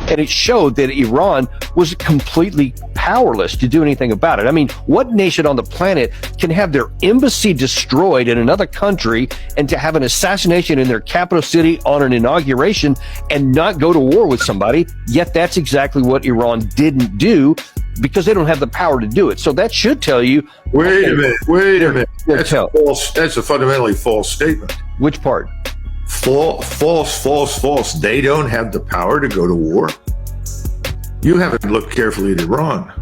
And it showed that Iran was completely powerless to do anything about it. I mean, what nation on the planet can have their embassy destroyed in another country and to have an assassination in their capital city on an inauguration and not go to war with somebody? Yet that's exactly what Iran didn't do, because they don't have the power to do it. So that should tell you. Wait a minute. That's false. That's a fundamentally false statement. Which part? False. They don't have the power to go to war. You haven't looked carefully at Iran.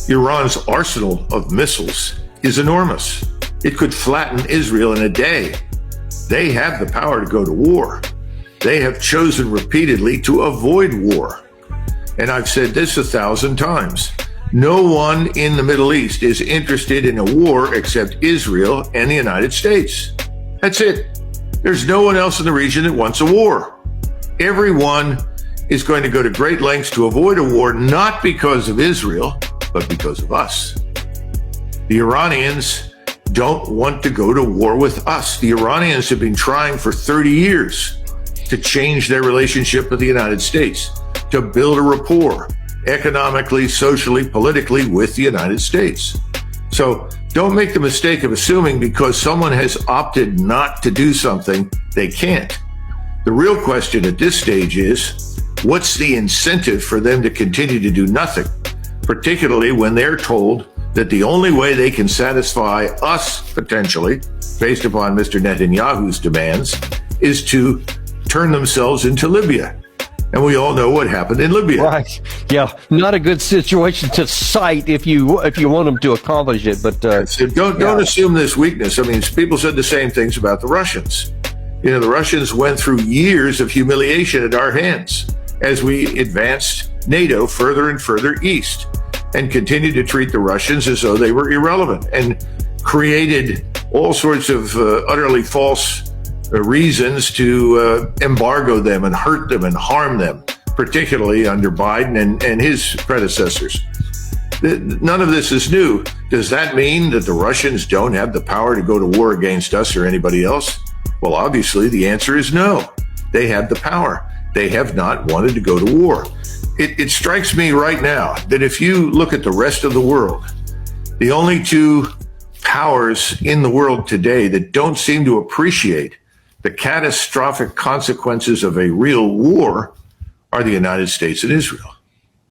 Iran's arsenal of missiles is enormous. It could flatten Israel in a day. They have the power to go to war. They have chosen repeatedly to avoid war. And I've said this 1,000 times. No one in the Middle East is interested in a war except Israel and the United States. That's it. There's no one else in the region that wants a war. Everyone is going to go to great lengths to avoid a war, not because of Israel, but because of us. The Iranians don't want to go to war with us. The Iranians have been trying for 30 years to change their relationship with the United States, to build a rapport economically, socially, politically with the United States. So don't make the mistake of assuming because someone has opted not to do something, they can't. The real question at this stage is, what's the incentive for them to continue to do nothing, particularly when they're told that the only way they can satisfy us, potentially, based upon Mr. Netanyahu's demands, is to turn themselves into Libya. And we all know what happened in Libya. Right. Yeah. Not a good situation to cite if you want them to accomplish it. But don't assume this weakness. I mean, people said the same things about the Russians. You know, the Russians went through years of humiliation at our hands as we advanced NATO further and further east and continued to treat the Russians as though they were irrelevant and created all sorts of utterly false reasons to embargo them and hurt them and harm them, particularly under Biden and his predecessors. None of this is new. Does that mean that the Russians don't have the power to go to war against us or anybody else? Well, obviously, the answer is no. They have the power. They have not wanted to go to war. It strikes me right now that if you look at the rest of the world, the only two powers in the world today that don't seem to appreciate the catastrophic consequences of a real war are the United States and Israel.